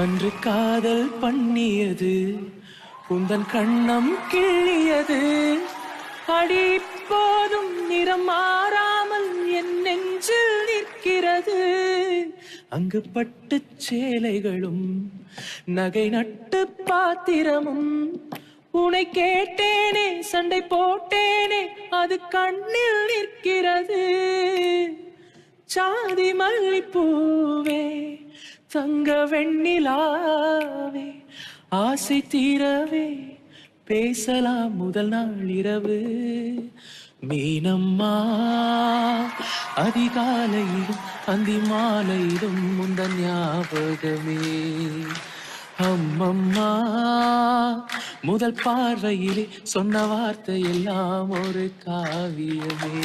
அன்று காதல் பண்ணியது உந்தன் கண்ணம் கிள்ளியது அடி போதும் நிறம் மாறாமல் என் நெஞ்சில் நிற்கிறது அங்கு பட்டு சேலைகளும் நகை நட்டு பாத்திரமும் உனை கேட்டேனே சண்டை போட்டேனே அது கண்ணில் நிற்கிறது சாதி மல்லிப்பூவே தங்க வெண்ணிலாவே ஆசை தீரவே பேசலாம் முதல் நாள் இரவு மீனம்மா அதிகாலையிலும் அந்தி மாலையிலும் முந்தன் ஞாபகமே அம்மம்மா முதல் பார்வையிலே சொன்ன வார்த்தை எல்லாம் ஒரு காவியமே